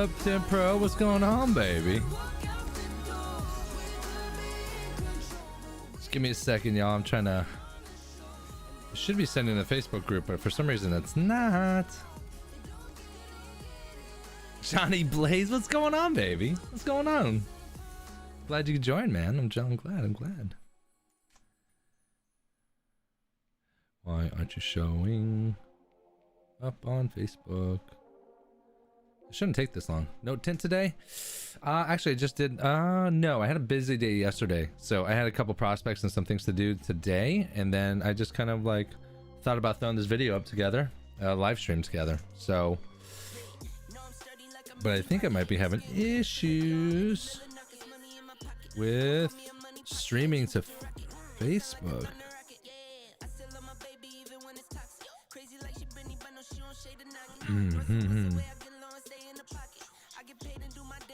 up, Tint Pro? What's going on, baby? Just give me a second, y'all. I'm trying to... I should be sending the Facebook group, but for some reason it's not. Johnny Blaze, what's going on, baby? What's going on? Glad you could join, man. I'm glad. Why aren't you showing up on Facebook? It shouldn't take this long. No tint today? Actually, I just did. No, I had a busy day yesterday. So I had a couple prospects and some things to do today. And then I just kind of like thought about throwing this video up together, live stream together. So, but I think I might be having issues with streaming to Facebook.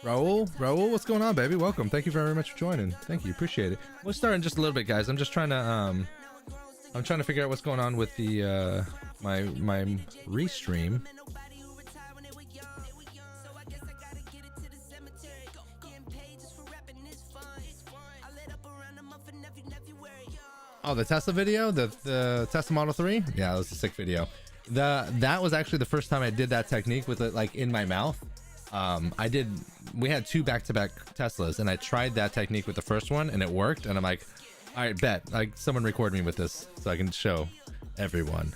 Raul, what's going on, baby? Welcome. Thank you very much for joining. Thank you, appreciate it. We'll start in just a little bit, guys. I'm just trying to I'm trying to figure out what's going on with the my restream. Oh, the Tesla video, the Tesla Model 3. Yeah, that was a sick video. That was actually the first time I did that technique with it like in my mouth. We had two back-to-back Teslas, and I tried that technique with the first one, and it worked. And I'm like, all right, bet, like someone record me with this so I can show everyone.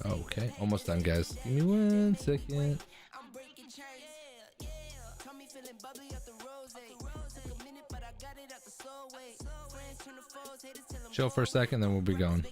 Okay, almost done, guys. Give me 1 second. Chill for a second, then we'll be going.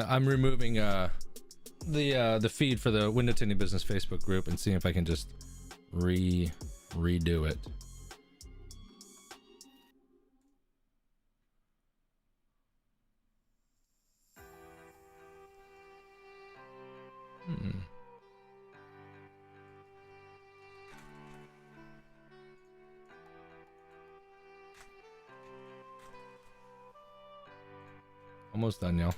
I'm removing the feed for the Window Tinting Business Facebook group and seeing if I can just redo it. Almost done, y'all.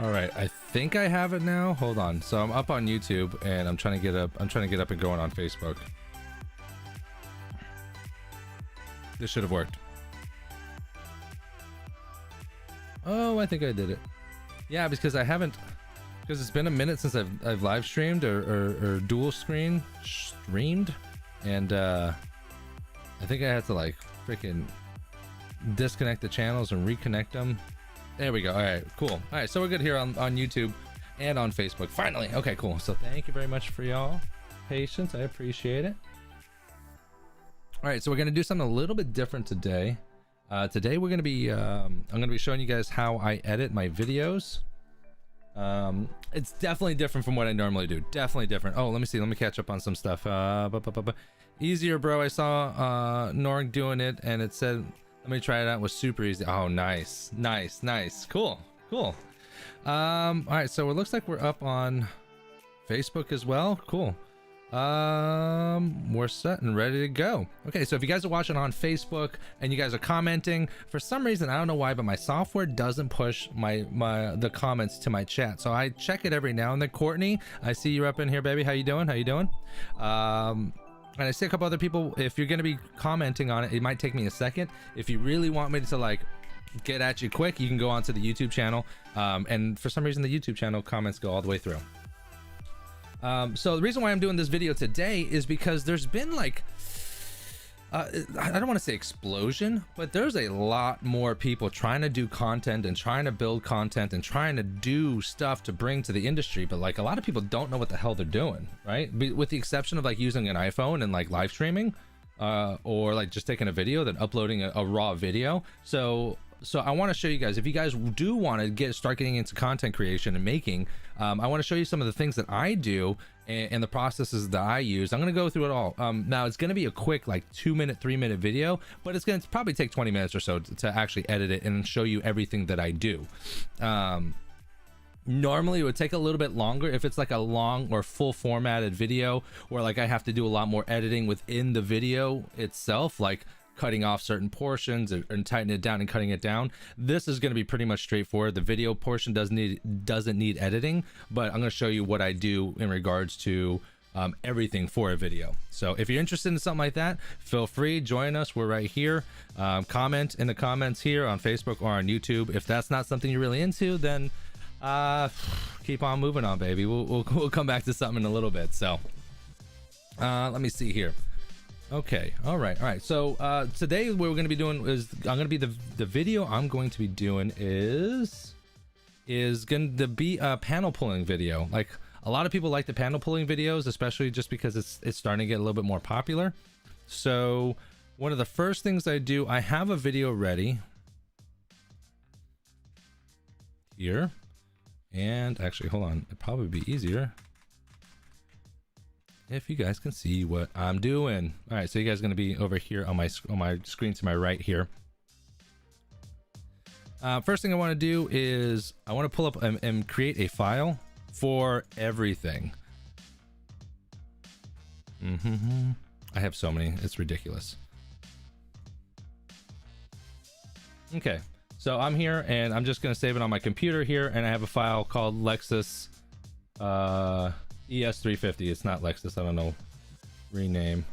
All right, I think I have it now. Hold on. So I'm up on YouTube and I'm trying to get up and going on Facebook. This should have worked. Oh, I think I did it. Yeah, because it's been a minute since I've live streamed or dual streamed, and I think I had to like freaking disconnect the channels and reconnect them. There we go. All right, cool. All right, so we're good here on YouTube and on Facebook. Finally. Okay, cool. So thank you very much for y'all patience. I appreciate it. All right, so we're gonna do something a little bit different today. Today we're gonna be I'm gonna be showing you guys how I edit my videos. It's definitely different from what I normally do. Definitely different. Oh, let me see. Let me catch up on some stuff. Easier, bro. I saw Norg doing it, and it said, let me try it out. It was super easy. Oh, nice. Cool. All right, so it looks like we're up on Facebook as well. Cool. We're set and ready to go. Okay, so if you guys are watching on Facebook and you guys are commenting, for some reason I don't know why, but my software doesn't push the comments to my chat, so I check it every now and then. Courtney, I see you up in here, baby. How you doing? And I see a couple other people. If you're going to be commenting on it, it might take me a second. If you really want me to like get at you quick, you can go onto the YouTube channel, and for some reason the YouTube channel comments go all the way through. So the reason why I'm doing this video today is because there's been like I don't want to say explosion, but there's a lot more people trying to do content and trying to build content and trying to do stuff to bring to the industry, but like a lot of people don't know what the hell they're doing, right? With the exception of like using an iPhone and like live streaming, or like just taking a video then uploading a raw video. So I want to show you guys, if you guys do want to start getting into content creation and making, I want to show you some of the things that I do and the processes that I use. I'm going to go through it all. Now it's going to be a quick like 2-minute, 3-minute video, but it's going to probably take 20 minutes or so to actually edit it and show you everything that I do. Normally it would take a little bit longer if it's like a long or full formatted video, or like I have to do a lot more editing within the video itself, like cutting off certain portions and tightening it down and cutting it down. This is going to be pretty much straightforward. The video portion doesn't need editing, but I'm going to show you what I do in regards to everything for a video. So if you're interested in something like that, feel free, join us. We're right here. Comment in the comments here on Facebook or on YouTube. If that's not something you're really into, then keep on moving on, baby. We'll come back to something in a little bit. So let me see here. Okay, all right. So today what we're going to be doing is the video I'm going to be doing is going to be a panel pulling video. Like a lot of people like the panel pulling videos, especially just because it's starting to get a little bit more popular. So one of the first things I do, I have a video ready here, and actually hold on, it'd probably be easier if you guys can see what I'm doing. All right, so you guys are going to be over here on my screen to my right here. First thing I want to do is I want to pull up and create a file for everything. I have so many, it's ridiculous. Okay, so I'm here and I'm just going to save it on my computer here, and I have a file called Lexus ES350. It's not Lexus, I don't know. Rename.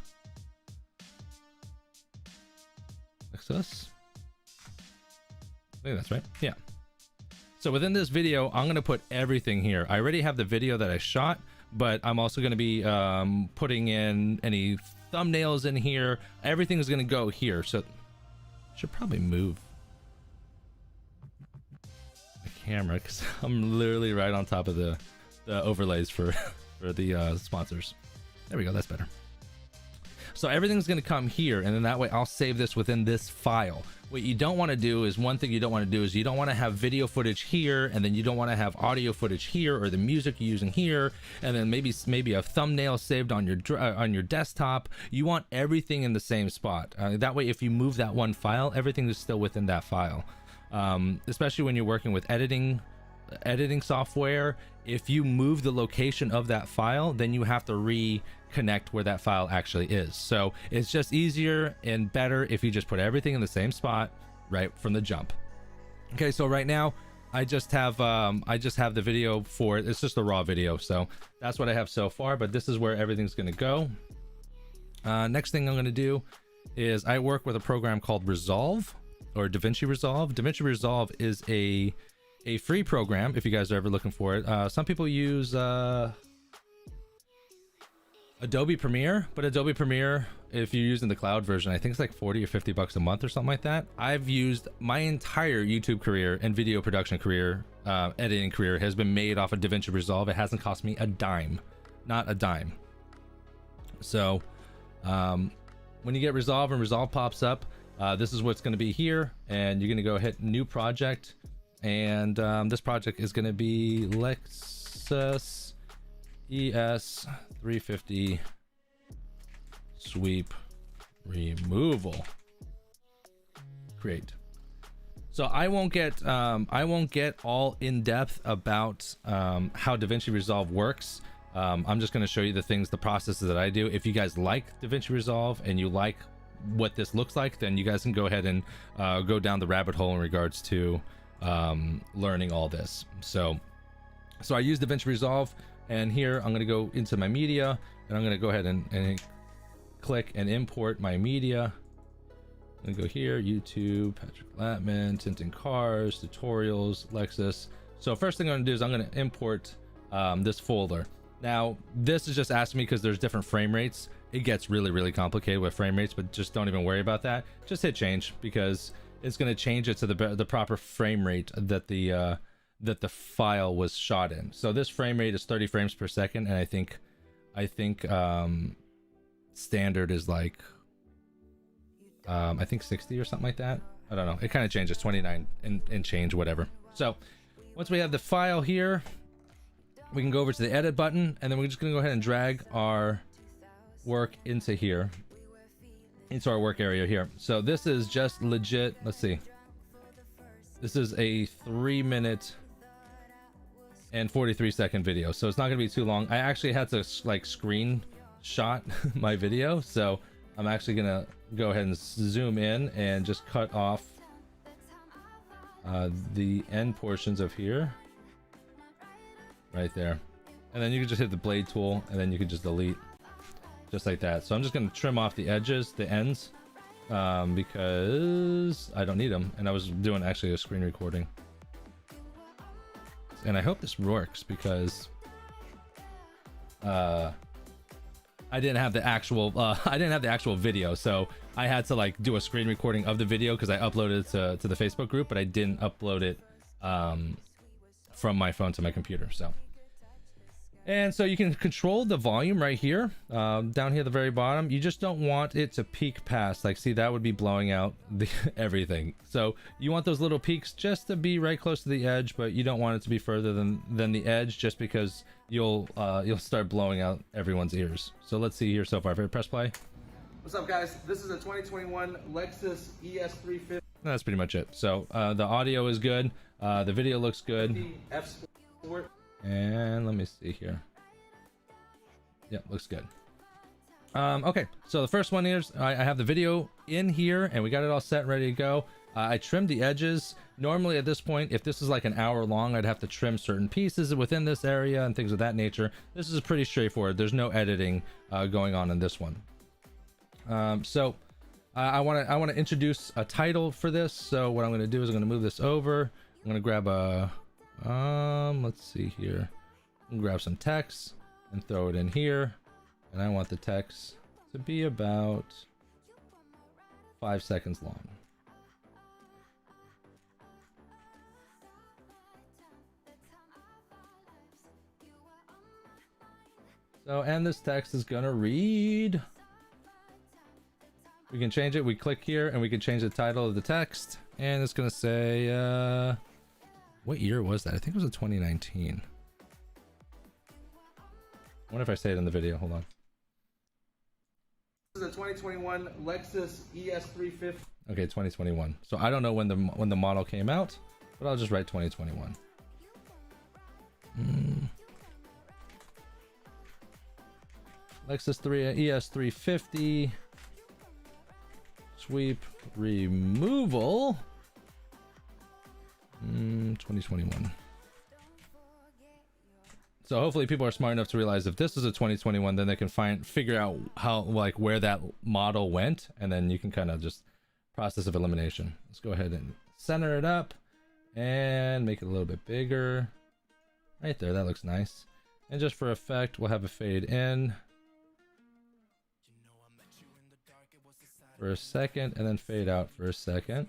Lexus? I think that's right. Yeah. So within this video, I'm going to put everything here. I already have the video that I shot, but I'm also going to be putting in any thumbnails in here. Everything is going to go here. So I should probably move the camera because I'm literally right on top of the overlays for the sponsors. There we go, that's better. So everything's going to come here, and then that way I'll save this within this file. What you don't want to do is, one thing you don't want to do is you don't want to have video footage here, and then you don't want to have audio footage here, or the music you're using here, and then maybe a thumbnail saved on your desktop. You want everything in the same spot. That way if you move that one file, everything is still within that file. Especially when you're working with editing software, if you move the location of that file, then you have to reconnect where that file actually is. So it's just easier and better if you just put everything in the same spot right from the jump. Okay, so right now I just have the video for it. It's just a raw video, so that's what I have so far, but this is where everything's going to go. Next thing I'm going to do is I work with a program called Resolve, or DaVinci Resolve. DaVinci Resolve is a free program if you guys are ever looking for it. Some people use Adobe Premiere, but Adobe Premiere, if you're using the cloud version, I think it's like 40 or 50 bucks a month or something like that. I've used my entire YouTube career and video production career, editing career has been made off of DaVinci Resolve. It hasn't cost me a dime, not a dime. So when you get Resolve and Resolve pops up, this is what's going to be here, and you're going to go hit new project. And this project is going to be Lexus ES350 sweep removal. Create. So I won't get all in depth about how DaVinci Resolve works. I'm just going to show you the things, the processes that I do. If you guys like DaVinci Resolve and you like what this looks like, then you guys can go ahead and go down the rabbit hole in regards to learning all this. So I use DaVinci Resolve, and here I'm going to go into my media, and I'm going to go ahead and click and import my media. I'm going to go here, YouTube, Patrick Latman, Tinting Cars, tutorials, Lexus. So first thing I'm going to do is I'm going to import this folder. Now this is just asking me because there's different frame rates. It gets really complicated with frame rates, but just don't even worry about that. Just hit change, because it's going to change it to the proper frame rate that the file was shot in. So this frame rate is 30 frames per second, and I think standard is like I think 60 or something like that. I don't know, it kind of changes, 29 and change, whatever. So once we have the file here, we can go over to the edit button, and then we're just gonna go ahead and drag our work into here, into our work area here. So this is just legit, let's see, this is a 3-minute and 43-second video, so it's not gonna be too long. I actually had to like screenshot my video, so I'm actually gonna go ahead and zoom in and just cut off the end portions of here, right there, and then you can just hit the blade tool, and then you can just delete, just like that. So I'm just going to trim off the edges, the ends, because I don't need them, and I was doing actually a screen recording. And I hope this works, because I didn't have the actual video, so I had to like do a screen recording of the video because I uploaded it to the Facebook group, but I didn't upload it from my phone to my computer. And so you can control the volume right here, down here at the very bottom. You just don't want it to peak past, like, see, that would be blowing out everything. So you want those little peaks just to be right close to the edge, but you don't want it to be further than the edge, just because you'll start blowing out everyone's ears. So let's see here so far. If I press play. What's up, guys? This is a 2021 Lexus ES350. That's pretty much it. So the audio is good. The video looks good. F Sport. And let me see here. Yeah, looks good. Okay, so the first one here is I have the video in here, and we got it all set, ready to go. I trimmed the edges. Normally at this point, if this is like an hour long, I'd have to trim certain pieces within this area and things of that nature. This is pretty straightforward. There's no editing going on in this one. So I want to introduce a title for this. So what I'm going to do is I'm going to move this over. I'm going to grab a let's see here. I'm gonna grab some text and throw it in here, and I want the text to be about 5 seconds long. So, and this text is gonna read, we can change it. We click here and we can change the title of the text, and it's gonna say what year was that? I think it was a 2019. I wonder if I say it in the video. Hold on. This is a 2021 Lexus ES350. Okay, 2021. So I don't know when the model came out, but I'll just write 2021. Lexus ES350 sweep removal. 2021. So hopefully people are smart enough to realize if this is a 2021, then they can figure out how, like, where that model went, and then you can kind of just process of elimination. Let's go ahead and center it up and make it a little bit bigger. Right there, that looks nice. And just for effect, we'll have a fade in for a second, and then fade out for a second.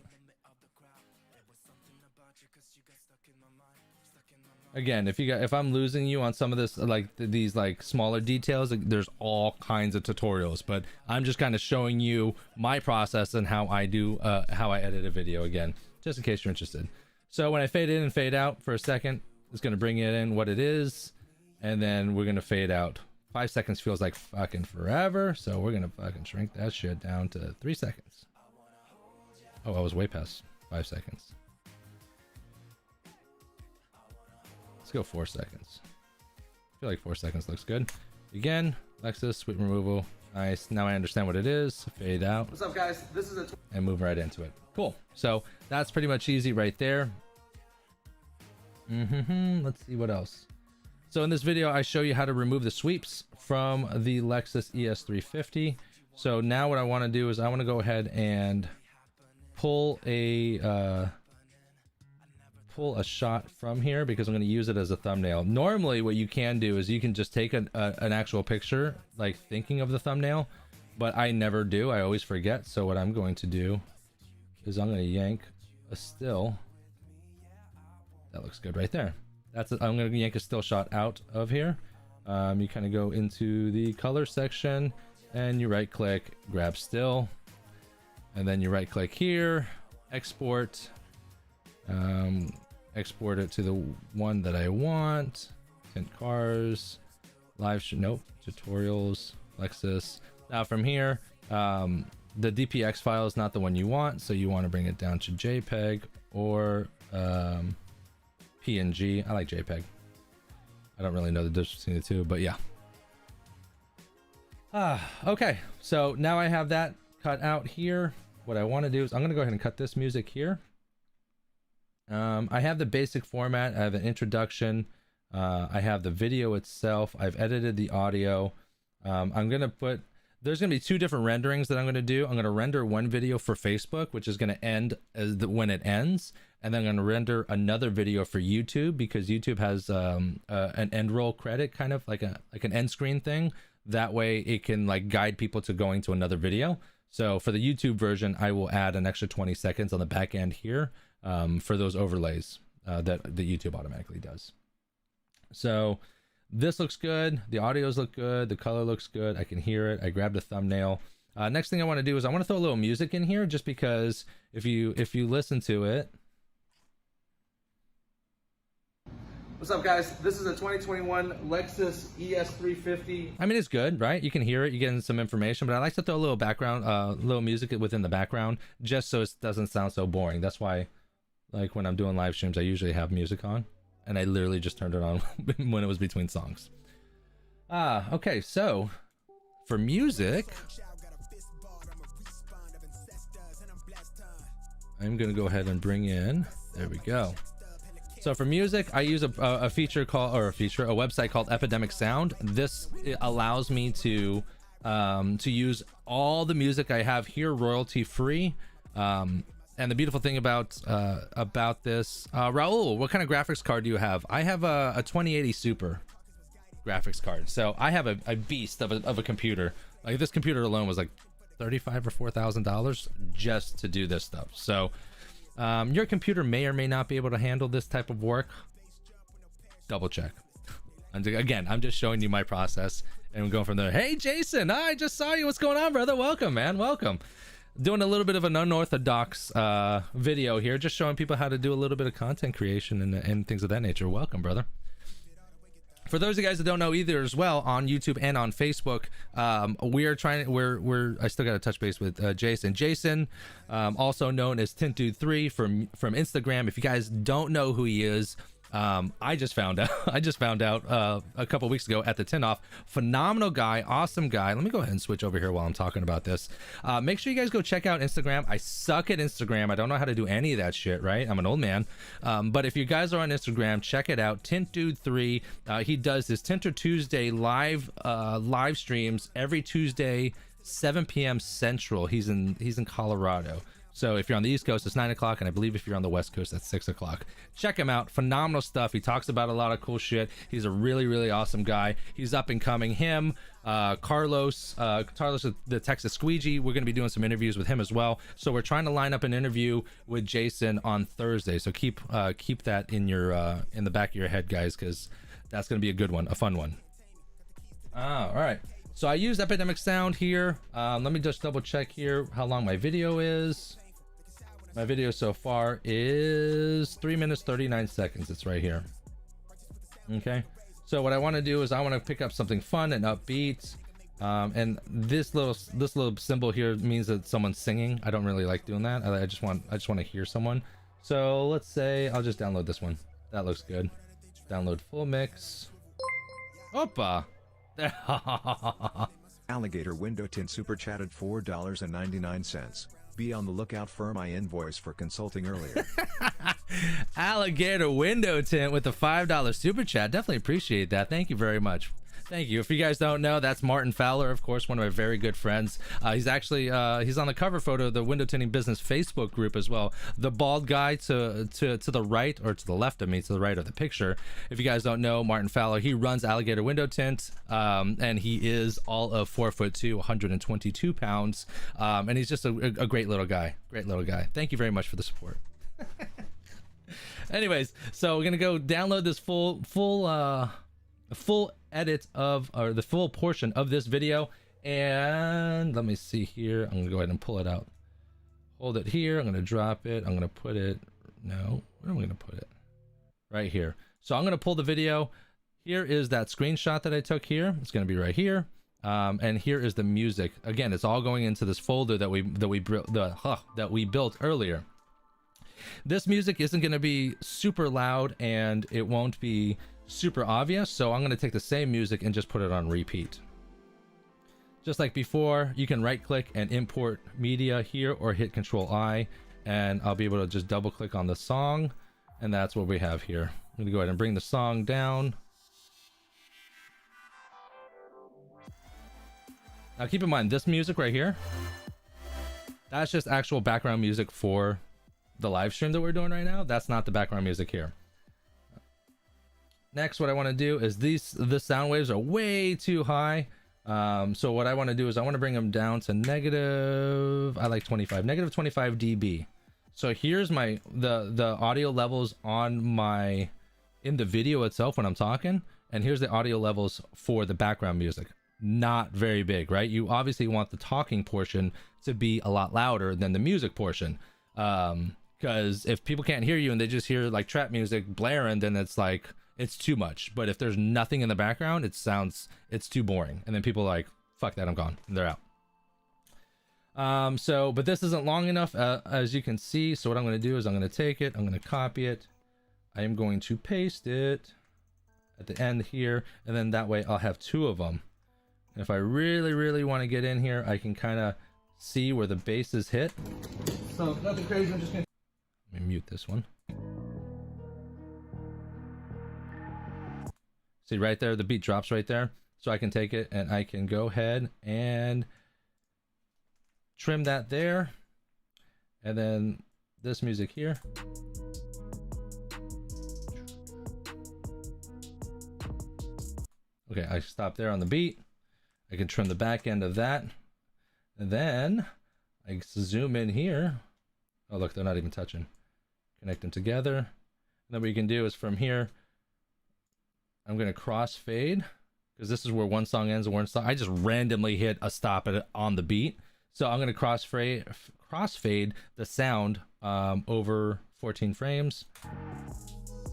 Again, if I'm losing you on some of this, like these like smaller details, like, there's all kinds of tutorials, but I'm just kind of showing you my process and how I do how I edit a video, again, just in case you're interested. So when I fade in and fade out for a second, it's going to bring it in what it is, and then we're going to fade out. 5 seconds feels like fucking forever, so we're going to fucking shrink that shit down to 3 seconds. Oh, I was way past 5 seconds. Let's go 4 seconds. I feel like 4 seconds looks good. Again, Lexus, sweep removal. Nice. Now I understand what it is. Fade out. What's up, guys? This is and move right into it. Cool. So that's pretty much easy right there. Let's see what else. So in this video, I show you how to remove the sweeps from the Lexus ES350. So now what I want to do is I want to go ahead and pull a shot from here because I'm going to use it as a thumbnail. Normally what you can do is you can just take an actual picture, like thinking of the thumbnail, but I never do. I always forget. So what I'm going to do is I'm going to yank a still. That looks good right there. That's it. I'm going to yank a still shot out of here. You kind of go into the color section and you right click, grab still, and then you right click here, export. Export it to the one that I want. Tint cars, nope, tutorials, Lexus. Now from here, the DPX file is not the one you want, so you want to bring it down to JPEG or PNG. I like JPEG. I don't really know the difference between the two, but yeah. Okay, so now I have that cut out here. What I want to do is I'm going to go ahead and cut this music here. I have the basic format. I have an introduction. I have the video itself. I've edited the audio. I'm going to put, there's going to be 2 different renderings that I'm going to do. I'm going to render one video for Facebook, which is going to end when it ends. And then I'm going to render another video for YouTube because YouTube has an end roll credit, kind of like an end screen thing. That way it can like guide people to going to another video. So for the YouTube version, I will add an extra 20 seconds on the back end here. For those overlays that the YouTube automatically does. So this looks good. The audios look good. The color looks good. I can hear it. I grabbed a thumbnail. Next thing I want to do is I want to throw a little music in here just because if you listen to it. What's up, guys? This is a 2021 Lexus ES350. I mean, it's good, right? You can hear it. You're getting some information, but I like to throw a little background, little music within the background just so it doesn't sound so boring. That's why, like when I'm doing live streams, I usually have music on, and I literally just turned it on when it was between songs. Okay, so for music, I'm gonna go ahead and bring in, there we go. So for music, I use a website called Epidemic Sound. This allows me to use all the music I have here royalty free. And the beautiful thing about this, Raul, what kind of graphics card do you have? I have a 2080 Super graphics card. So I have a beast of a computer. Like this computer alone was like $35,000 or $4,000 just to do this stuff. So your computer may or may not be able to handle this type of work. Double check. And again, I'm just showing you my process and we're going from there. Hey Jason, I just saw you. What's going on, brother? Welcome, man. Welcome. Doing a little bit of an unorthodox video here, just showing people how to do a little bit of content creation and things of that nature. Welcome, brother. For those of you guys that don't know either as well, on YouTube and on Facebook, I still got to touch base with Jason. Jason, also known as Tint3 from Instagram. If you guys don't know who he is, I just found out a couple weeks ago at the Tint Off. Phenomenal guy, awesome guy. Let me go ahead and switch over here while I'm talking about this. Make sure you guys go check out Instagram. I suck at Instagram. I don't know how to do any of that shit, right? I'm an old man. But if you guys are on Instagram, check it out. Tint3. He does his Tinter Tuesday live streams every Tuesday, 7 p.m. Central. He's in Colorado. So if you're on the East Coast, it's 9 o'clock, and I believe if you're on the West Coast, that's 6 o'clock. Check him out. Phenomenal stuff. He talks about a lot of cool shit. He's a really, really awesome guy. He's up and coming. Him, Carlos, the Texas Squeegee. We're going to be doing some interviews with him as well. So we're trying to line up an interview with Jason on Thursday. So keep that in the back of your head, guys, because that's going to be a good one, a fun one. All right. So I used Epidemic Sound here. Let me just double check here how long my video is. My video so far is 3 minutes 39 seconds. It's right here. Okay, so what I want to do is I want to pick up something fun and upbeat, and this little symbol here means that someone's singing. I don't really like doing that. I just want to hear someone. So let's say I'll just download this one. That looks good. Download full mix. Opa. Alligator Window Tint super chatted $4.99. Be on the lookout for my invoice for consulting earlier. Alligator Window Tint with the $5 super chat. Definitely appreciate that. Thank you very much. Thank you. If you guys don't know, that's Martin Fowler, of course, one of my very good friends. He's actually he's on the cover photo of the Window Tinting Business Facebook group as well. The bald guy to the right, or to the left of me, to the right of the picture. If you guys don't know, Martin Fowler, he runs Alligator Window Tint, and he is all of 4'2", 122 pounds, and he's just a great little guy. Great little guy. Thank you very much for the support. Anyways, so we're gonna go download this full edit of, or the full portion of this video, and let me see here. I'm gonna go ahead and pull it out. Hold it here. I'm gonna drop it. I'm gonna put it, no, where am I gonna put it? Right here. So I'm gonna pull the video. Here is that screenshot that I took here. It's gonna be right here. And here is the music. Again, it's all going into this folder that we built earlier. This music isn't going to be super loud, and it won't be super obvious, so I'm going to take the same music and just put it on repeat. Just like before, you can right click and import media here, or hit Control I, and I'll be able to just double click on the song, and that's what we have here. I'm going to go ahead and bring the song down. Now keep in mind, this music right here, that's just actual background music for the live stream that we're doing right now. That's not the background music here. Next, what I want to do is the sound waves are way too high. So what I want to do is I want to bring them down to negative 25 dB. So here's my the audio levels on in the video itself when I'm talking, and here's the audio levels for the background music. Not very big, right? You obviously want the talking portion to be a lot louder than the music portion. Because if people can't hear you and they just hear like trap music blaring, then it's like, it's too much. But if there's nothing in the background, it's too boring, and then people are like, fuck that, I'm gone, and they're out. But this isn't long enough, as you can see. So what I'm going to do is I'm going to take it, I'm going to copy it, I am going to paste it at the end here, and then that way I'll have two of them. And if I really want to get in here, I can kind of see where the bass is hit. So nothing crazy, I'm just gonna... Let me mute this one. See right there, the beat drops right there. So I can take it and I can go ahead and trim that there. And then this music here. Okay, I stop there on the beat. I can trim the back end of that. And then I zoom in here. Oh, look, they're not even touching. Connect them together. And then what you can do is from here, I'm going to crossfade, because this is where one song ends and one song. I just randomly hit a stop on the beat. So I'm going to crossfade the sound over 14 frames.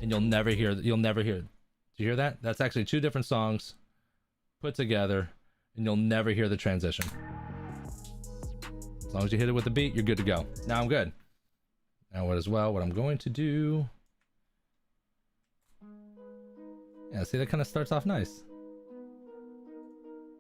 And you'll never hear it. Do you hear that? That's actually two different songs put together, and you'll never hear the transition. As long as you hit it with the beat, you're good to go. Now I'm good. Now what I'm going to do... Yeah, see, that kind of starts off nice.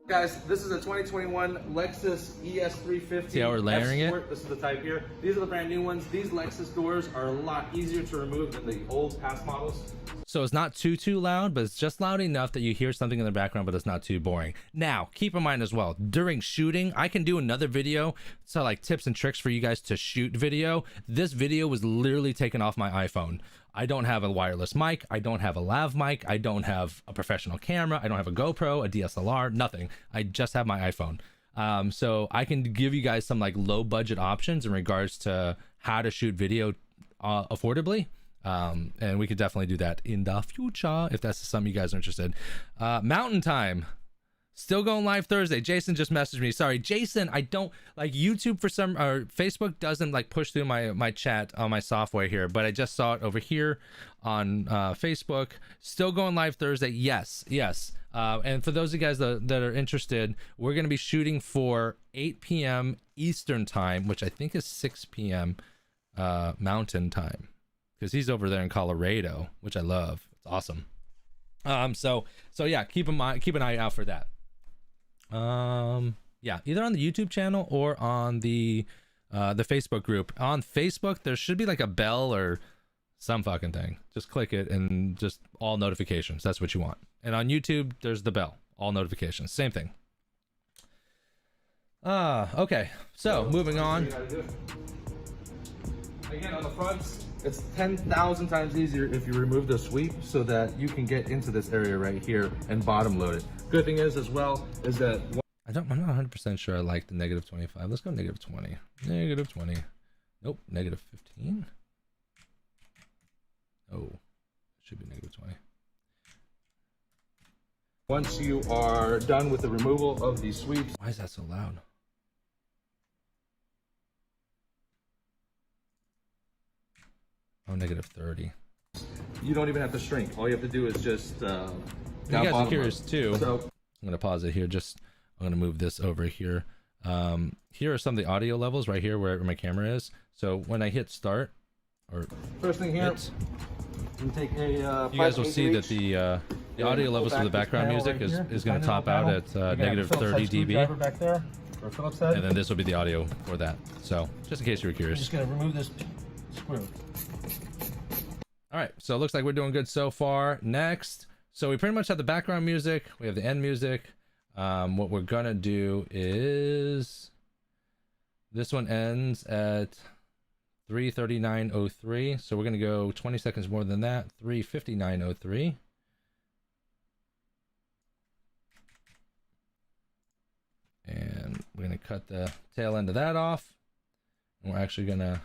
Guys, this is a 2021 Lexus ES350. See how we're layering it? This is the type here. These are the brand new ones. These Lexus doors are a lot easier to remove than the old past models. So it's not too loud, but it's just loud enough that you hear something in the background, but it's not too boring. Now, keep in mind as well, during shooting, I can do another video, so like tips and tricks for you guys to shoot video. This video was literally taken off my iPhone. I don't have a wireless mic, I don't have a lav mic, I don't have a professional camera, I don't have a GoPro, a DSLR, nothing. I just have my iPhone. So I can give you guys some like low budget options in regards to how to shoot video affordably. And we could definitely do that in the future if that's something you guys are interested. Mountain Time. Still going live Thursday. Jason just messaged me. Sorry, Jason, I don't like YouTube for some, or Facebook doesn't like push through my chat on my software here, but I just saw it over here on Facebook. Still going live Thursday. Yes. And for those of you guys that are interested, we're going to be shooting for 8 p.m. Eastern time, which I think is 6 p.m. Mountain time, because he's over there in Colorado, which I love. It's awesome. So yeah, keep an eye out for that. Yeah, either on the YouTube channel or on the Facebook group. On Facebook, there should be like a bell or some fucking thing. Just click it and just all notifications. That's what you want. And on YouTube, there's the bell, all notifications, same thing. Okay. So moving on. Again, on the fronts, it's 10,000 times easier if you remove the sweep so that you can get into this area right here and bottom load it. Good thing is as well is that I'm not 100% sure I like the negative 25. Let's go negative 20. Negative 20. Nope, negative 15. Oh, it should be negative 20. once you are done with the removal of these sweeps, Why is that so loud? Oh, negative 30. you don't even have to shrink. All you have to do is just You guys are curious too. So I'm gonna pause it here. I'm gonna move this over here. Here are some of the audio levels right here where my camera is. So when I hit start, or first thing here, you take a you guys will see that the audio levels for the background music is going to top out at negative 30 dB. Back there, or Phillips head. And then this will be the audio for that. So just in case you were I'm curious. just gonna remove this screw. All right, so it looks like we're doing good so far. Next, so we pretty much have the background music. We have the end music. What we're gonna do is this one ends at 3:39:03. So we're gonna go 20 seconds more than that. 3:59:03. And we're gonna cut the tail end of that off. And we're actually gonna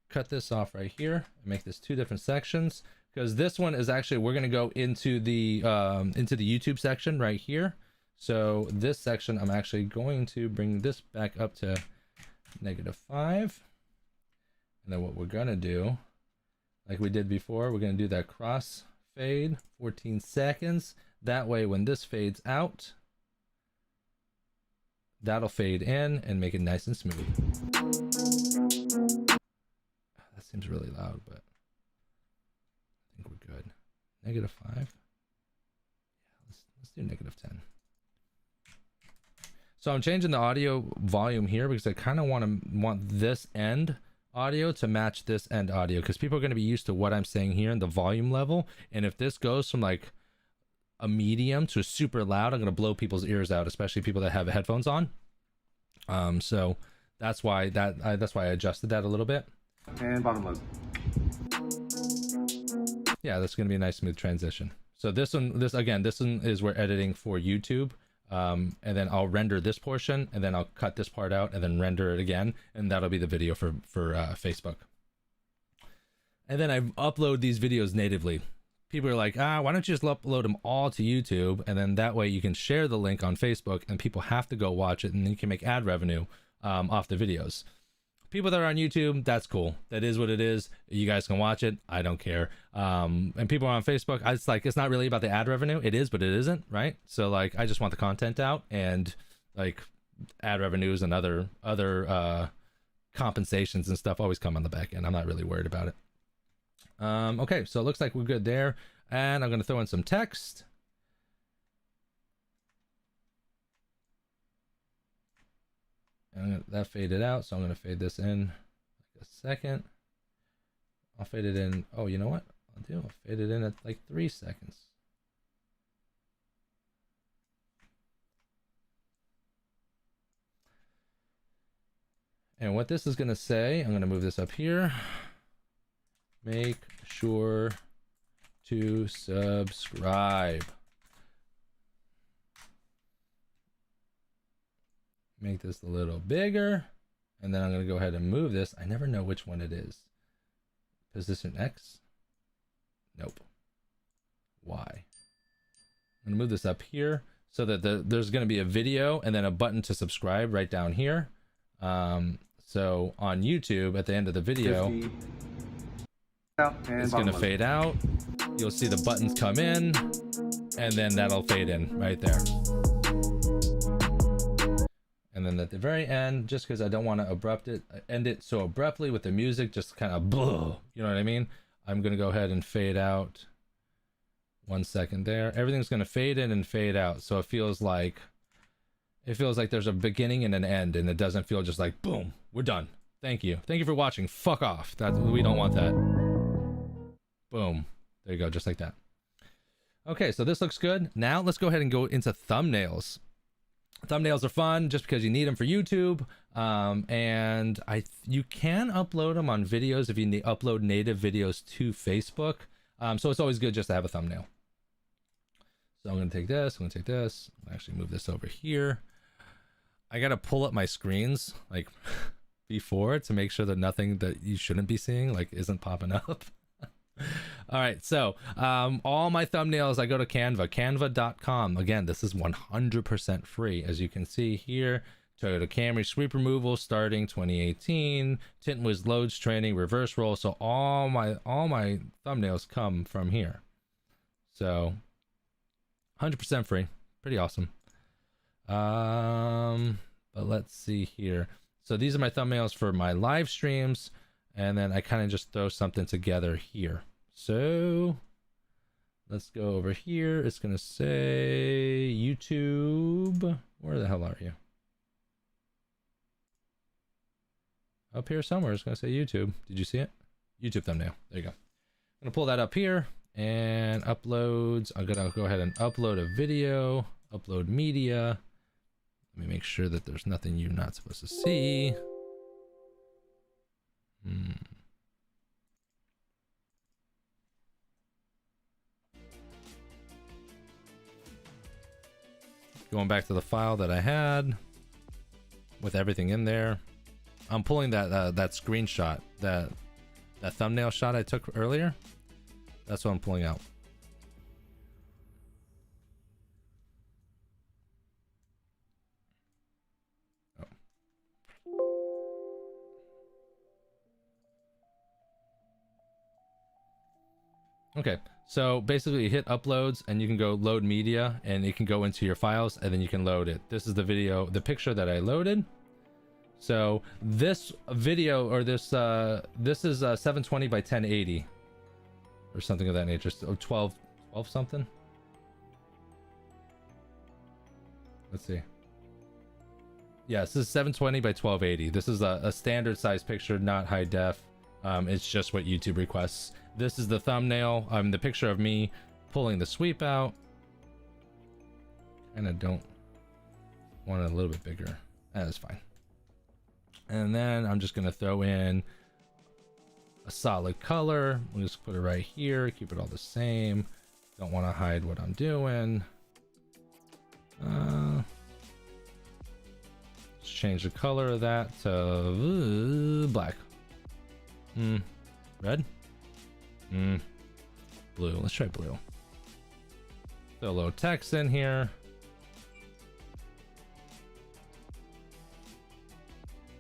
cut this off right here and make this two different sections, because this one is actually, we're going to go into the YouTube section right here. So this section, I'm actually going to bring this back up to -5. And then what we're going to do, like we did before, we're going to do that cross fade, 14 seconds. That way when this fades out, that'll fade in and make it nice and smooth. That seems really loud, but I think we're good. -5. Yeah, let's do -10. So I'm changing the audio volume here because I kind of want this end audio to match this end audio, because people are going to be used to what I'm saying here in the volume level. And if this goes from like a medium to super loud, I'm going to blow people's ears out, especially people that have headphones on. So that's why I adjusted that a little bit. And bottom load. Yeah, that's going to be a nice smooth transition. So this one is we're editing for YouTube. And then I'll render this portion, and then I'll cut this part out and then render it again. And that'll be the video for Facebook. And then I upload these videos natively. People are like, why don't you just upload them all to YouTube? And then that way you can share the link on Facebook and people have to go watch it, and then you can make ad revenue off the videos. People that are on YouTube, that's cool. That is what it is. You guys can watch it. I don't care. And people on Facebook, it's not really about the ad revenue. It is, but it isn't, right? So like, I just want the content out, and like ad revenues and other compensations and stuff always come on the back end. I'm not really worried about it. Okay, so it looks like we're good there. And I'm going to throw in some text. And that faded out, so I'm going to fade this in like a second. I'll fade it in. Oh, you know what I'll fade it in at like 3 seconds. And what this is going to say, I'm going to move this up here. Make sure to subscribe. Make this a little bigger, and then I'm going to go ahead and move this. I never know which one it is. Position X? Nope. Y. I'm going to move this up here so that there's going to be a video and then a button to subscribe right down here. So on YouTube, at the end of the video, it's going to fade out. You'll see the buttons come in, and then that'll fade in right there. And then at the very end, just because I don't want to end it so abruptly with the music, just kind of, you know what I mean? I'm going to go ahead and fade out 1 second there. Everything's going to fade in and fade out. So it feels like there's a beginning and an end, and it doesn't feel just like, boom, we're done. Thank you. Thank you for watching. Fuck off. We don't want that. Boom. There you go. Just like that. Okay, so this looks good. Now let's go ahead and go into thumbnails. Thumbnails are fun just because you need them for YouTube. And you can upload them on videos if you upload native videos to Facebook. So it's always good just to have a thumbnail. So I'm going to take this. I'm going to take this. I'll actually move this over here. I got to pull up my screens like before to make sure that nothing that you shouldn't be seeing like isn't popping up. All right, so all my thumbnails, I go to Canva, canva.com. Again, this is 100% free. As you can see here, Toyota Camry sweep removal starting 2018, Tint Wiz loads training, reverse roll. So all my thumbnails come from here. So 100% free, pretty awesome. But let's see here. So these are my thumbnails for my live streams, and then I kind of just throw something together here. So let's go over here. It's gonna say YouTube. Where the hell are you? Up here somewhere. It's gonna say YouTube. Did you see it? YouTube thumbnail. There you go. I'm gonna pull that up here and uploads. I'm gonna go ahead and upload a video, upload media. Let me make sure that there's nothing you're not supposed to see. Going back to the file that I had with everything in there. I'm pulling that that screenshot, that thumbnail shot I took earlier. That's what I'm pulling out. Okay, so basically you hit uploads and you can go load media and it can go into your files and then you can load it. This is the video, the picture that I loaded. So this video, or this is 720 by 1080 or something of that nature. So 12 something. Let's see. Yes, this is 720 by 1280. This is a standard size picture, not high def. It's just what YouTube requests. This is the thumbnail. The picture of me pulling the sweep out. And I don't want it a little bit bigger. That's fine. And then I'm just gonna throw in a solid color. We'll just put it right here. Keep it all the same. Don't want to hide what I'm doing. Let's change the color of that to black. Red? Blue. Let's try blue. Throw a little text in here.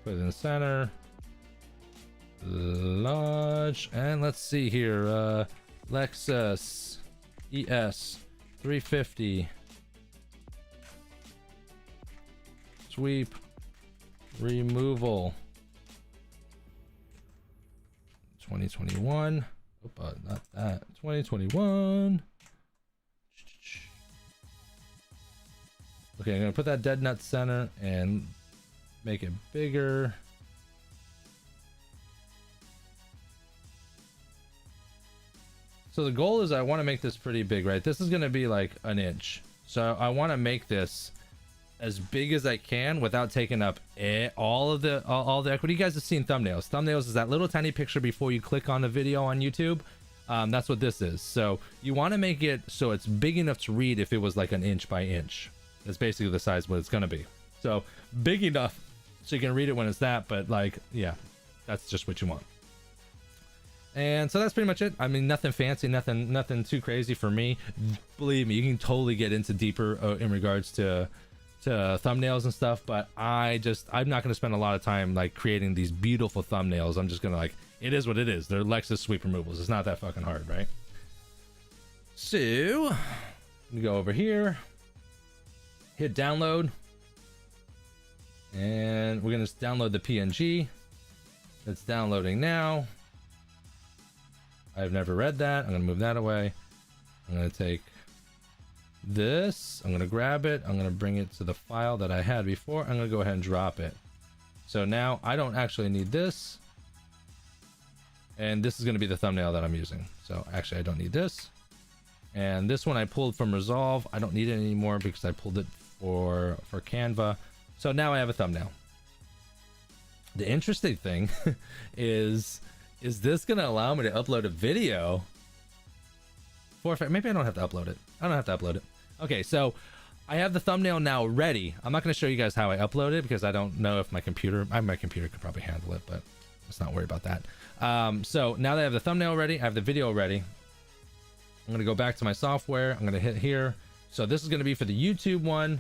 Put it in the center. Large. And let's see here. Lexus ES 350. Sweep removal. 2021. Not that. 2021. Okay, I'm gonna put that dead nut center and make it bigger. So the goal is I want to make this pretty big, right? This is gonna be like an inch. So I want to make this as big as I can without taking up all the equity. You guys have seen thumbnails. Thumbnails is that little tiny picture before you click on a video on YouTube. That's what this is. So you want to make it so it's big enough to read if it was like an inch by inch. That's basically the size what it's gonna be. So big enough so you can read it when it's that, but like, yeah, that's just what you want. And so that's pretty much it. I mean, nothing fancy, nothing too crazy for me. Believe me, you can totally get into deeper in regards to thumbnails and stuff, but I'm not going to spend a lot of time like creating these beautiful thumbnails. I'm just going to like, it is what it is. They're Lexus sweep removals. It's not that fucking hard, right? So we go over here, hit download, and we're going to download the PNG. It's downloading now. I've never read that. I'm going to move that away. I'm gonna take this, I'm gonna grab it, I'm gonna bring it to the file that I had before, I'm gonna go ahead and drop it. So now I don't actually need this, and this is gonna be the thumbnail that I'm using. So actually I don't need this, and this one I pulled from Resolve. I don't need it anymore because I pulled it for Canva. So now I have a thumbnail. The interesting thing is this gonna allow me to upload a video? Maybe I don't have to upload it. I don't have to upload it. Okay, so I have the thumbnail now ready. I'm not going to show you guys how I upload it because I don't know if my computer could probably handle it, but let's not worry about that. So now that I have the thumbnail ready, I have the video ready. I'm going to go back to my software. I'm going to hit here. So this is going to be for the YouTube one.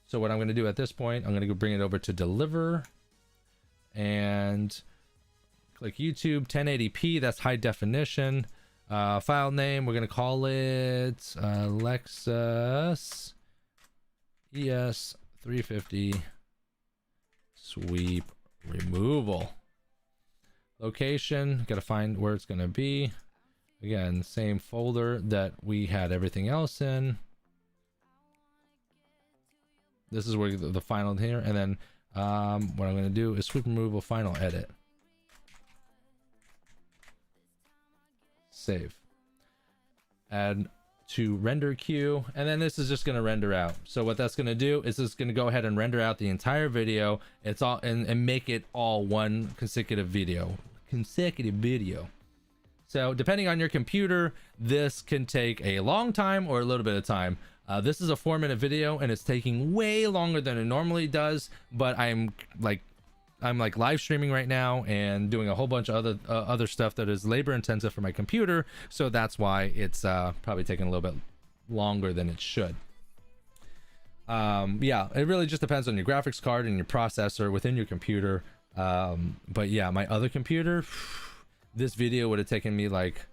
So what I'm going to do at this point, I'm going to go bring it over to deliver and click YouTube 1080p. That's high definition. File name, we're going to call it Lexus ES350 sweep removal. Location, got to find where it's going to be. Again, same folder that we had everything else in. This is where the final here, and then what I'm going to do is sweep removal final edit. Save. Add to render queue, and then this is just going to render out. So what that's going to do is it's going to go ahead and render out the entire video. It's all and make it all one consecutive video. So depending on your computer, this can take a long time or a little bit of time. This is a 4-minute video and it's taking way longer than it normally does, but I'm like live streaming right now and doing a whole bunch of other stuff that is labor intensive for my computer, so that's why it's probably taking a little bit longer than it should. Yeah, it really just depends on your graphics card and your processor within your computer. But yeah, my other computer, this video would have taken me like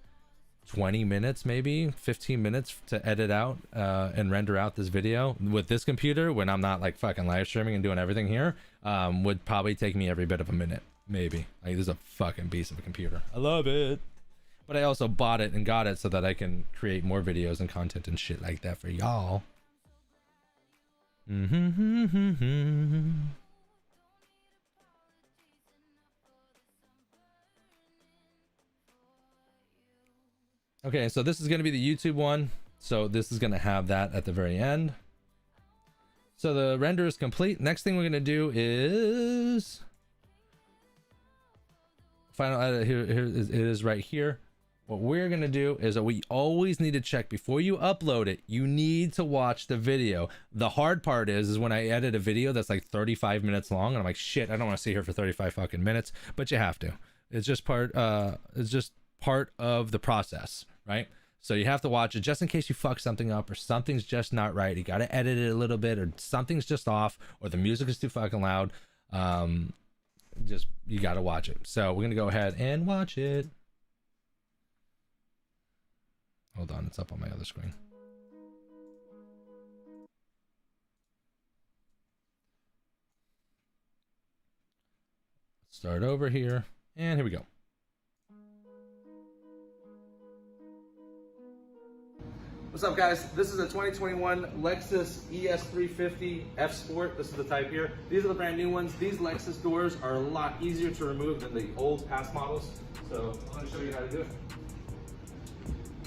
20 minutes, maybe 15 minutes to edit out and render out this video. With this computer, when I'm not like fucking live streaming and doing everything here, would probably take me every bit of a minute, maybe. Like, this is a fucking beast of a computer. I love it. But I also bought it and got it so that I can create more videos and content and shit like that for y'all. Okay, so this is going to be the YouTube one. So this is going to have that at the very end. So the render is complete. Next thing we're going to do is final edit. Here it is right here. What we're going to do is that we always need to check before you upload it. You need to watch the video. The hard part is when I edit a video that's like 35 minutes long and I'm like, shit, I don't want to sit here for 35 fucking minutes, but you have to. It's just part of the process, right? So you have to watch it just in case you fuck something up or something's just not right. You got to edit it a little bit, or something's just off, or the music is too fucking loud. You got to watch it. So we're going to go ahead and watch it. Hold on, it's up on my other screen. Start over here, and here we go. What's up, guys? This is a 2021 Lexus ES350 F Sport. This is the type here. These are the brand new ones. These Lexus doors are a lot easier to remove than the old past models. So I'm gonna show you how to do it.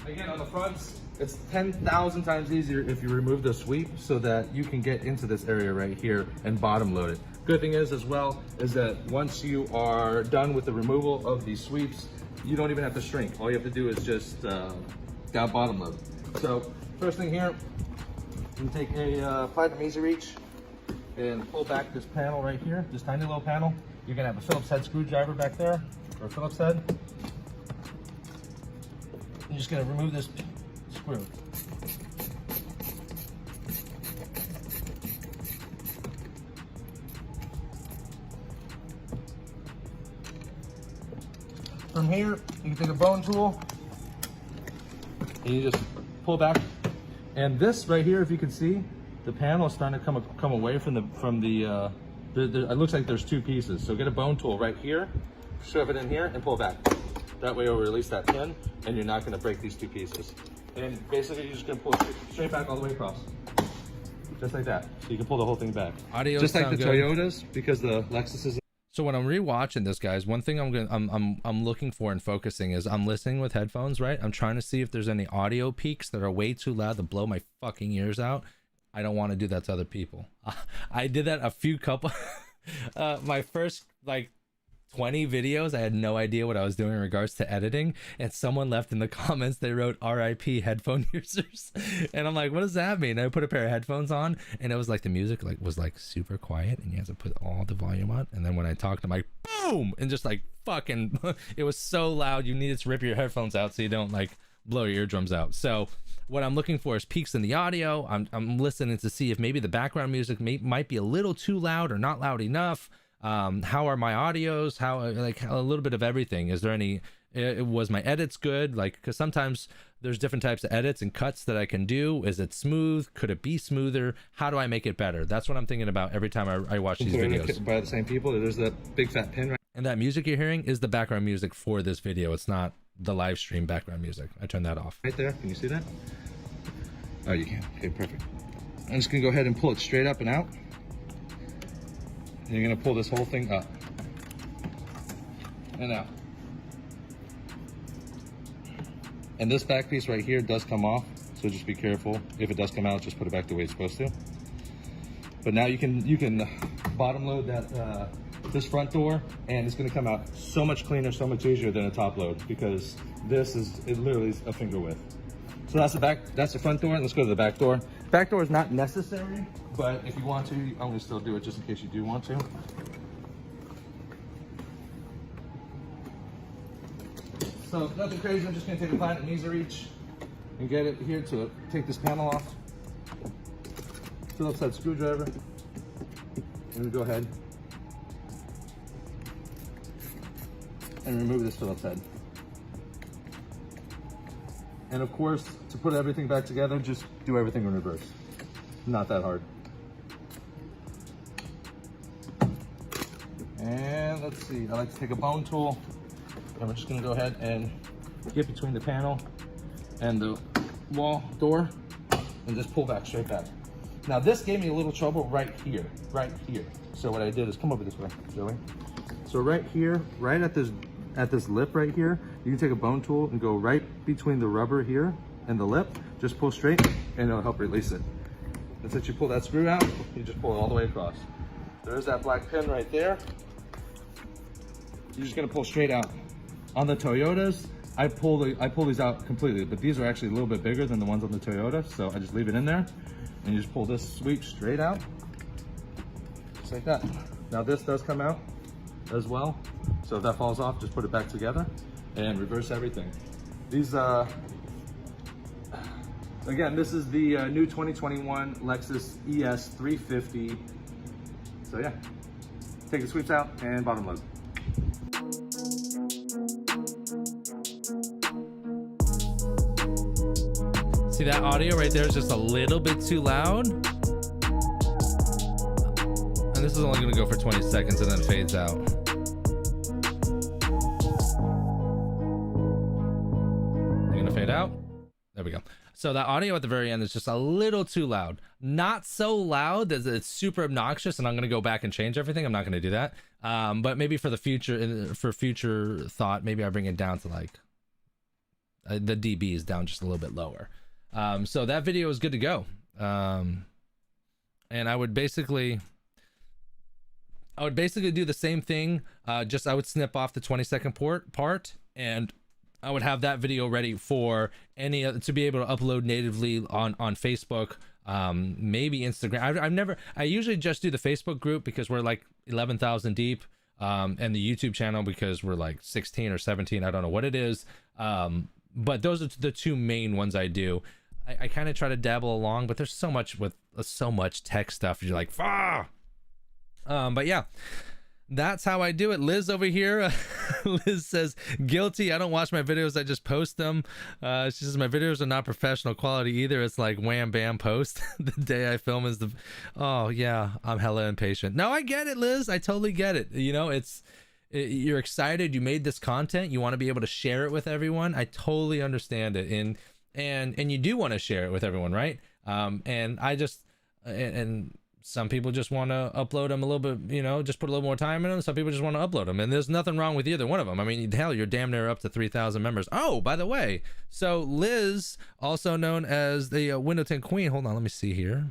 Again, on the fronts, it's 10,000 times easier if you remove the sweep so that you can get into this area right here and bottom load it. Good thing is as well is that once you are done with the removal of these sweeps, you don't even have to shrink. All you have to do is just down bottom load. So first thing here, you take a Platinum Easy Reach and pull back this panel right here, this tiny little panel. You're gonna have a Phillips head screwdriver back there, or a Phillips head. You're just gonna remove this screw. From here, you can take a bone tool and you just pull back. And this right here, if you can see, the panel is starting to come away from the it looks like there's two pieces. So get a bone tool right here, shove it in here and pull back. That way it'll release that pin and you're not gonna break these two pieces. And basically you're just gonna pull it straight back all the way across. Just like that. So you can pull the whole thing back. Audio just like the good. Toyotas, because the Lexuses. So when I'm rewatching this, guys, one thing I'm looking for and focusing is I'm listening with headphones, right? I'm trying to see if there's any audio peaks that are way too loud to blow my fucking ears out. I don't want to do that to other people. I did that a few couple my first like 20 videos. I had no idea what I was doing in regards to editing, and someone left in the comments, they wrote RIP headphone users, and I'm like, what does that mean? And I put a pair of headphones on, and it was like the music was like super quiet, and you have to put all the volume on, and then when I talked, I'm like boom, and just like fucking it was so loud you needed to rip your headphones out so you don't like blow your eardrums out. So what I'm looking for is peaks in the audio. I'm listening to see if maybe the background music might be a little too loud or not loud enough. How are my audios? How, like, a little bit of everything. Is there any, was my edits good? Like, because sometimes there's different types of edits and cuts that I can do. Is it smooth? Could it be smoother? How do I make it better? That's what I'm thinking about every time I watch these videos. By the same people. There's that big fat pin right. And that music you're hearing is the background music for this video. It's not the live stream background music. I turned that off. Right there. Can you see that? Oh, you can. Okay, perfect. I'm just gonna go ahead and pull it straight up and out. And you're gonna pull this whole thing up and out. And this back piece right here does come off, so just be careful. If it does come out, just put it back the way it's supposed to. But now you can bottom load that this front door, and it's gonna come out so much cleaner, so much easier than a top load, because this is, it literally is a finger width. So that's the back, that's the front door. Let's go to the back door. Back door is not necessary, but if you want to, I'm gonna still do it just in case you do want to. So nothing crazy, I'm just gonna take a Planet Knees reach and get it here to take this panel off. Phillips head screwdriver. And we go ahead and remove this Phillips head. And of course, to put everything back together, just do everything in reverse. Not that hard. And let's see, I like to take a bone tool, and we're just gonna go ahead and get between the panel and the wall door and just pull back, straight back. Now this gave me a little trouble right here. So what I did is, come over this way, Joey. So right here, right at this lip right here, you can take a bone tool and go right between the rubber here and the lip, just pull straight, and it'll help release it. And since you pull that screw out, you just pull it all the way across. There's that black pin right there. You're just gonna pull straight out. On the Toyotas, I pull these out completely, but these are actually a little bit bigger than the ones on the Toyota, so I just leave it in there, and you just pull this sweep straight out, just like that. Now this does come out as well, so if that falls off, just put it back together and reverse everything. These, again, this is the new 2021 Lexus ES 350. So yeah, take the sweeps out and bottom load. See, that audio right there is just a little bit too loud. And this is only gonna go for 20 seconds and then fades out. You're gonna fade out. There we go. So that audio at the very end is just a little too loud. Not so loud that it's super obnoxious, and I'm gonna go back and change everything. I'm not gonna do that. But maybe for the future, for future thought, maybe I bring it down to like the dB is down just a little bit lower. So that video is good to go. And I would basically do the same thing. Just I would snip off the 20-second part, and I would have that video ready for any to be able to upload natively on Facebook, maybe Instagram. I usually just do the Facebook group because we're like 11,000 deep, and the YouTube channel because we're like 16 or 17. I don't know what it is. But those are the two main ones I do. I kind of try to dabble along, but there's so much with so much tech stuff. You're like, ah. But yeah, that's how I do it. Liz over here, Liz says, guilty. I don't watch my videos. I just post them. She says my videos are not professional quality either. It's like wham, bam, post. The day I film is oh yeah, I'm hella impatient. No, I get it, Liz. I totally get it. You know, you're excited. You made this content. You want to be able to share it with everyone. I totally understand it. And and you do want to share it with everyone, right? And I just and some people just want to upload them a little bit, you know, just put a little more time in them. Some people just want to upload them, and there's nothing wrong with either one of them. I mean, hell, you're damn near up to 3,000 members. Oh, by the way, so Liz, also known as the Window Tint Queen. Hold on, let me see here.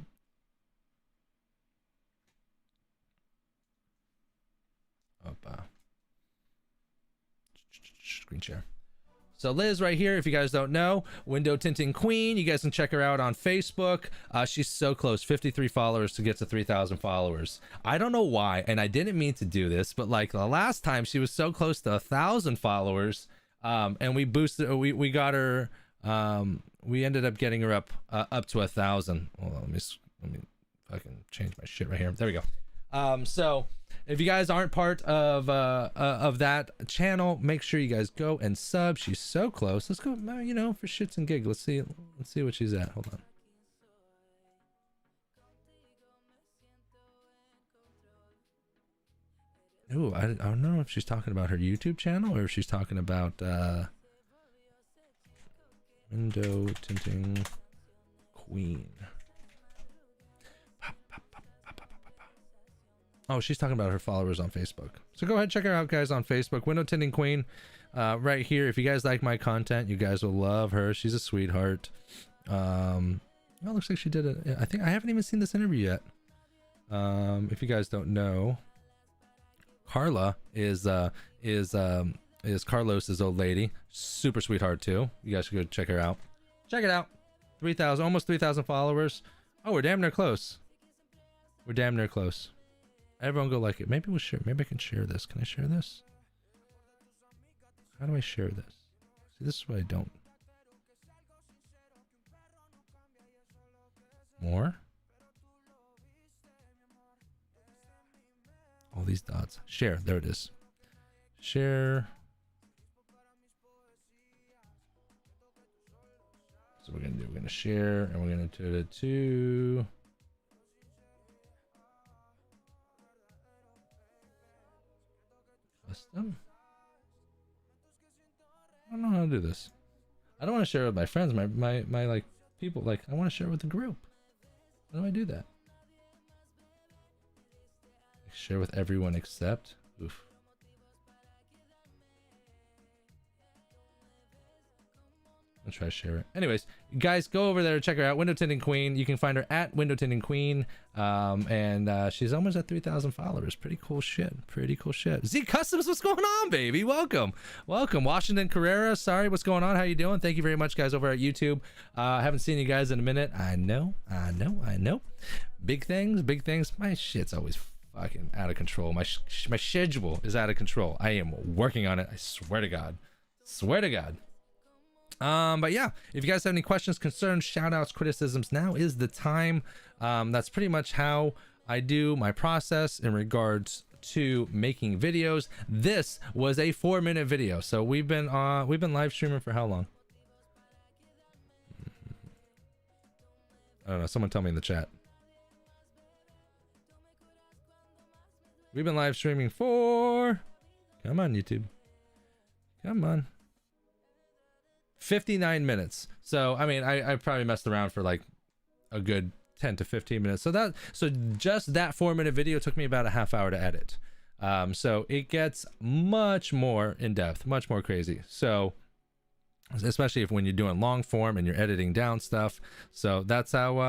Screen share. So Liz right here, if you guys don't know, Window Tinting Queen, you guys can check her out on Facebook. She's so close, 53 followers to get to 3,000 followers. I don't know why, and I didn't mean to do this, but like the last time she was so close to 1,000 followers, and we boosted, we got her, we ended up getting her up to 1,000. Hold on, let me fucking change my shit right here. There we go. So if you guys aren't part of that channel, make sure you guys go and sub. She's so close. Let's go, you know, for shits and gigs. Let's see what she's at. Hold on. Ooh, I don't know if she's talking about her YouTube channel or if she's talking about Window Tinting Queen. Oh, she's talking about her followers on Facebook. So go ahead, check her out, guys, on Facebook. Window Tinting Queen, right here. If you guys like my content, you guys will love her. She's a sweetheart. Well, it looks like she did it. I think I haven't even seen this interview yet. If you guys don't know, Carla is Carlos's old lady. Super sweetheart too. You guys should go check her out. Check it out. 3,000, almost 3,000 followers. Oh, we're damn near close. We're damn near close. Everyone go like it. Maybe we'll share. Maybe I can share this. Can I share this? How do I share this? See, this is what I don't. More? All these dots. Share. There it is. Share. So we're gonna share, and we're gonna do it to. Custom? I don't know how to do this. I don't want to share it with my friends, my like people. Like, I want to share it with the group. How do I do that? Share with everyone except. Oof. I'll try to share it. Anyways, guys, go over there, check her out. Window Tinting Queen. You can find her at Window Tinting Queen. And she's almost at 3,000 followers. Pretty cool shit. Pretty cool shit. Z Customs, what's going on, baby? Welcome. Welcome. Washington Carrera. Sorry, what's going on? How you doing? Thank you very much, guys, over at YouTube. I haven't seen you guys in a minute. I know. Big things, big things. My shit's always fucking out of control. My schedule is out of control. I am working on it. I swear to God. Swear to God. But yeah, if you guys have any questions, concerns, shout outs, criticisms, now is the time. That's pretty much how I do my process in regards to making videos. This was a 4-minute video. So we've been live streaming for how long? I don't know. Someone tell me in the chat. We've been live streaming for, come on, YouTube. Come on. 59 minutes. So I mean, I probably messed around for like a good 10 to 15 minutes. So just that 4-minute video took me about a half hour to edit. So it gets much more in depth, much more crazy. So especially if when you're doing long form and you're editing down stuff. So that's how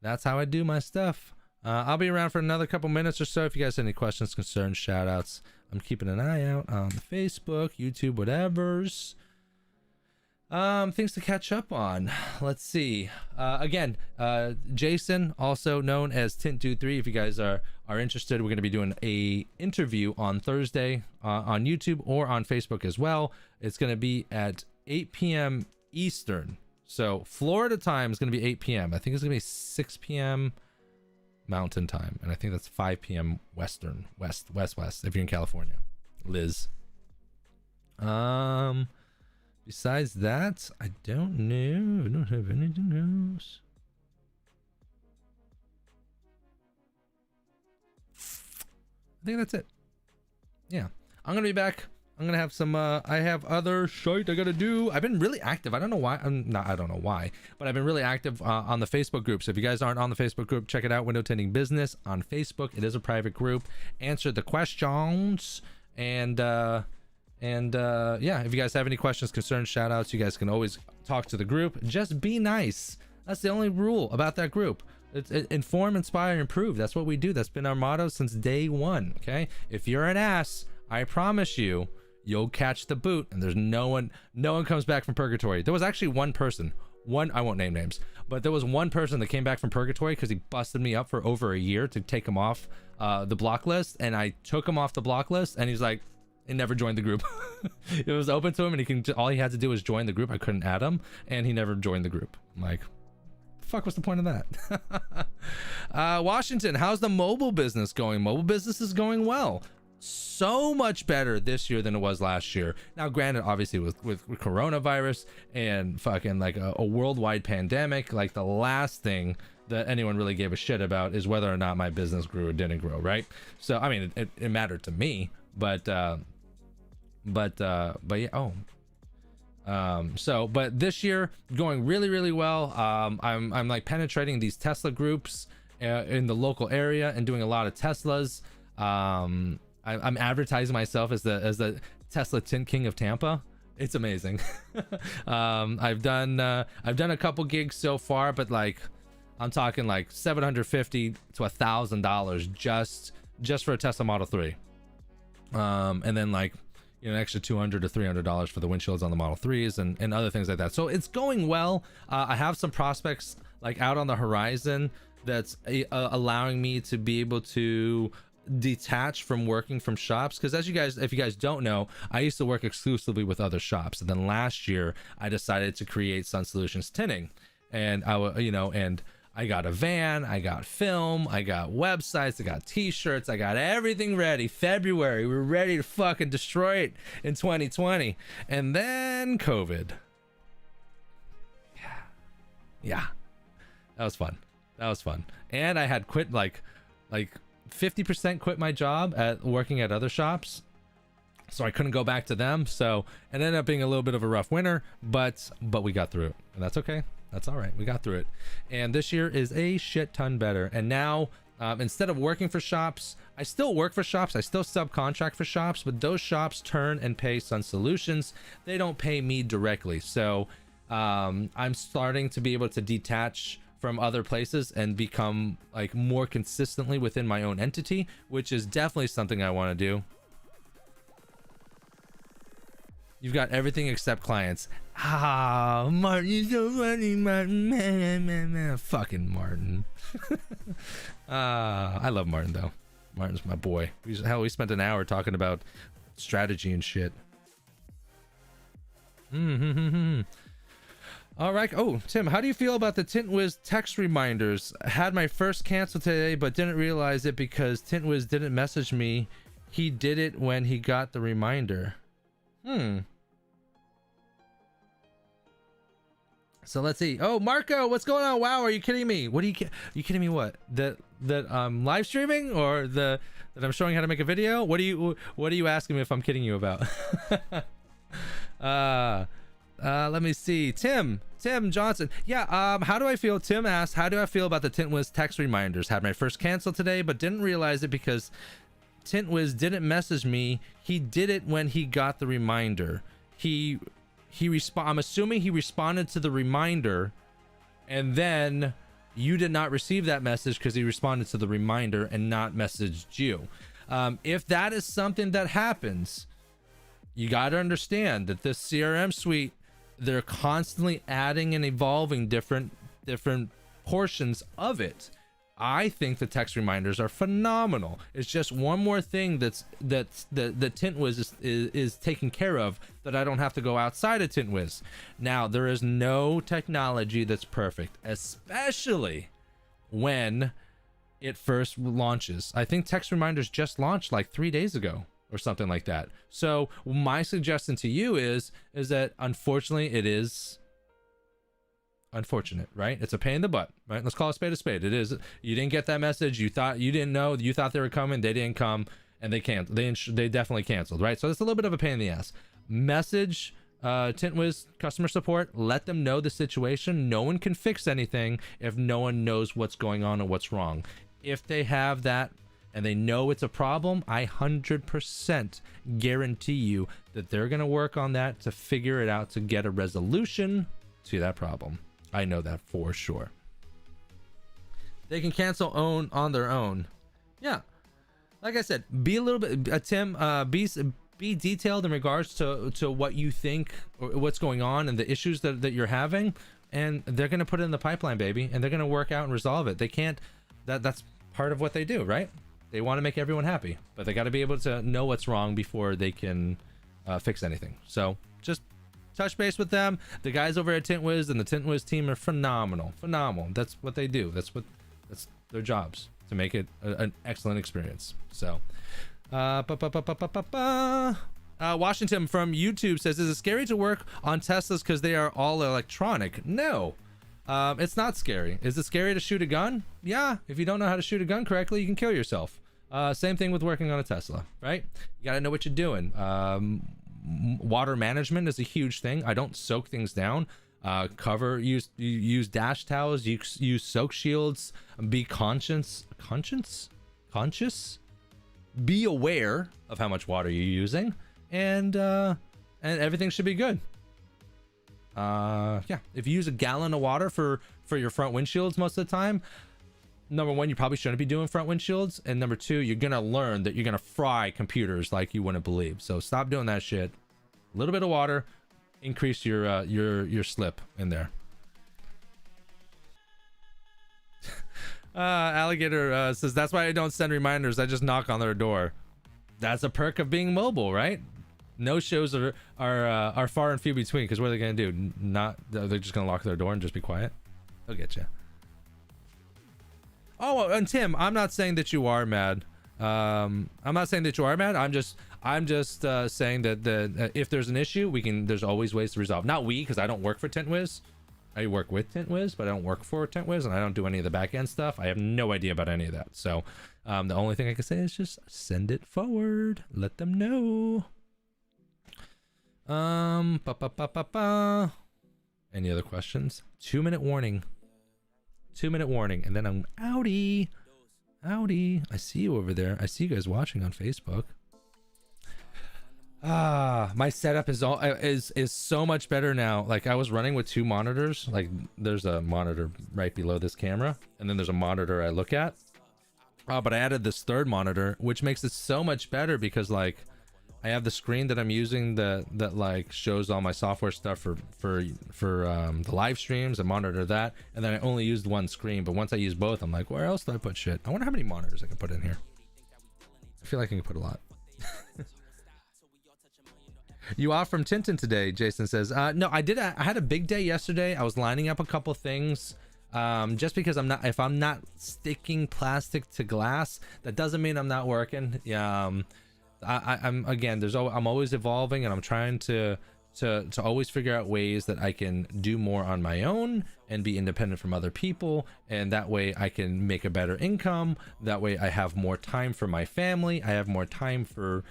I do my stuff. I'll be around for another couple minutes or so. If you guys have any questions, concerns, shout outs, I'm keeping an eye out on Facebook, YouTube, whatever's. Things to catch up on. Let's see. Again, Jason, also known as Tint 3. If you guys are interested, we're going to be doing a interview on Thursday on YouTube or on Facebook as well. It's going to be at 8 p.m. Eastern. So Florida time is going to be 8 p.m. I think it's going to be 6 p.m. Mountain time, and I think that's 5 p.m. Western, west if you're in California. Liz. Besides that, I don't know. I don't have anything else. I think that's it. Yeah, I'm gonna be back I'm gonna have some I have other shit I gotta do. I've been really active. I don't know why. I don't know why, but I've been really active on the Facebook group. So if you guys aren't on the Facebook group, check it out. Window Tinting Business on Facebook. It is a private group. Answer the questions, and yeah, if you guys have any questions, concerns, shout outs, you guys can always talk to the group. Just be nice. That's the only rule about that group. It's inform, inspire, improve. That's what we do. That's been our motto since day one. Okay, if you're an ass, I promise you, you'll catch the boot, and there's no one comes back from purgatory. There was actually one person, I won't name names, but there was one person that came back from purgatory because he busted me up for over a year to take him off the block list, and I took him off the block list, and he's like, he never joined the group. It was open to him, and all he had to do was join the group. I couldn't add him, and he never joined the group. I'm like, fuck, what's the point of that? Washington, how's the mobile business going? Mobile business is going well. So much better this year than it was last year. Now granted, obviously with coronavirus and fucking like a worldwide pandemic, like the last thing that anyone really gave a shit about is whether or not my business grew or didn't grow, right? So I mean, it mattered to me, but yeah, but this year going really well. I'm like penetrating these Tesla groups in the local area and doing a lot of Teslas. I'm advertising myself as the Tesla Tint King of Tampa. It's amazing. I've done a couple gigs so far, but like I'm talking like $750 to $1,000 just for a Tesla Model 3. And then like, you know, an extra $200 to $300 for the windshields on the Model 3s and other things like that. So it's going well. I have some prospects like out on the horizon that's allowing me to be able to detach from working from shops, because if you guys don't know, I used to work exclusively with other shops, and then last year I decided to create Sun Solutions Tinting, and I got a van, I got film, I got websites, I got t-shirts, I got everything ready. February, we're ready to fucking destroy it in 2020, and then COVID. Yeah, that was fun. And I had quit like 50% quit my job at working at other shops, so I couldn't go back to them. So it ended up being a little bit of a rough winter, but we got through it, and that's okay. That's all right. We got through it, and this year is a shit ton better. And now instead of working for shops, I still work for shops, I still subcontract for shops, but those shops turn and pay Sun Solutions. They don't pay me directly. So I'm starting to be able to detach from other places and become like more consistently within my own entity, which is definitely something I want to do. You've got everything except clients. Martin, you're so funny, Martin. Fucking Martin. I love Martin though. Martin's my boy. We spent an hour talking about strategy and shit. All right. Oh, Tim, how do you feel about the Tint Wiz text reminders? Had my first cancel today, but didn't realize it because Tint Wiz didn't message me. He did it when he got the reminder. So let's see. Oh, Marco, what's going on? Wow, are you kidding me? What are you kidding me? What? That live streaming, or that I'm showing how to make a video? What are you asking me if I'm kidding you about? Let me see. Tim Johnson. Yeah, how do I feel? Tim asked, how do I feel about the Tint Wiz text reminders? Had my first cancel today, but didn't realize it because Tint Wiz didn't message me. He did it when he got the reminder. I'm assuming he responded to the reminder, and then you did not receive that message because he responded to the reminder and not messaged you. If that is something that happens, you got to understand that this CRM suite, they're constantly adding and evolving different portions of it. I think the text reminders are phenomenal. It's just one more thing that Tint Wiz is taking care of, that I don't have to go outside of Tint Wiz. Now, there is no technology that's perfect, especially when it first launches. I think text reminders just launched like 3 days ago or something like that. So my suggestion to you is that unfortunately it is unfortunate, right? It's a pain in the butt, right? Let's call a spade a spade. It is. You didn't get that message. You didn't know. You thought they were coming. They didn't come. and they definitely canceled, right? So that's a little bit of a pain in the ass. Message Tint Wiz customer support, let them know the situation. No one can fix anything if no one knows what's going on or what's wrong. If they have that and they know it's a problem, I 100% guarantee you that they're going to work on that to figure it out, to get a resolution to that problem. I know that for sure. They can cancel on their own. Yeah. Like I said, be a little bit, Tim, be detailed in regards to what you think or what's going on and the issues that you're having, and they're going to put it in the pipeline, baby, and they're going to work out and resolve it. They can't, that's part of what they do, right? They want to make everyone happy, but they got to be able to know what's wrong before they can fix anything. So just touch base with them. The guys over at Tint Wiz and the Tint Wiz team are phenomenal. That's what they do. That's their jobs, to make it an excellent experience. So Washington from YouTube says, is it scary to work on Teslas because they are all electronic? No, it's not scary. Is it scary to shoot a gun? Yeah, if you don't know how to shoot a gun correctly, you can kill yourself. Same thing with working on a Tesla, right? You got to know what you're doing. Water management is a huge thing. I don't soak things down. Use dash towels, use soak shields, be conscious, be aware of how much water you're using, and everything should be good. Yeah, if you use a gallon of water for your front windshields most of the time, number one, you probably shouldn't be doing front windshields, and number two, you're gonna learn that you're gonna fry computers like you wouldn't believe. So stop doing that shit. A little bit of water, increase your slip in there. Alligator says, that's why I don't send reminders, I just knock on their door. That's a perk of being mobile, right? No shows are far and few between, because what are they gonna do? They're just gonna lock their door and just be quiet? They'll get you. Oh, and Tim, I'm not saying that you are mad. I'm not saying that you are mad. I'm just saying that if there's an issue, there's always ways to resolve. Not we, because I don't work for Tint Wiz. I work with Tint Wiz, but I don't work for Tint Wiz, and I don't do any of the back end stuff. I have no idea about any of that. So the only thing I can say is just send it forward. Let them know. Any other questions? 2-minute warning. 2-minute warning, and then I'm outie. Howdy, I see you over there. I see you guys watching on Facebook. My setup is so much better now. Like, I was running with 2 monitors. Like, there's a monitor right below this camera, and then there's a monitor I look at. But I added this 3rd monitor, which makes it so much better because, like, I have the screen that I'm using that like shows all my software stuff for the live streams. I monitor that, and then I only used one screen. But once I use both, I'm like, where else do I put shit? I wonder how many monitors I can put in here. I feel like I can put a lot. You off from Tinting today? Jason says. No, I did. I had a big day yesterday. I was lining up a couple things. Just because if I'm not sticking plastic to glass, that doesn't mean I'm not working. Yeah. I'm always evolving, and I'm trying to always figure out ways that I can do more on my own and be independent from other people, and that way I can make a better income. That way I have more time for my family. I have more time for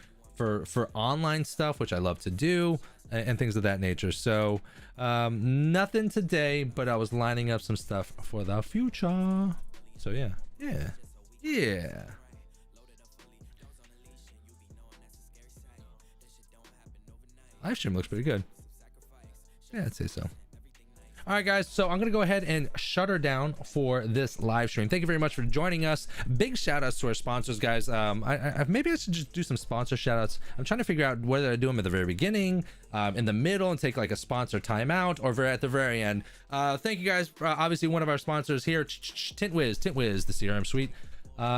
online stuff, which I love to do, and things of that nature. So nothing today, but I was lining up some stuff for the future. So yeah. Live stream looks pretty good. Yeah, I'd say so. All right, guys, so I'm gonna go ahead and shut her down for this live stream. Thank you very much for joining us. Big shout outs to our sponsors, guys. Maybe I should just do some sponsor shout outs. I'm trying to figure out whether I do them at the very beginning, in the middle, and take like a sponsor timeout, or at the very end. Thank you guys. Obviously, one of our sponsors here, Tint Wiz, the CRM suite.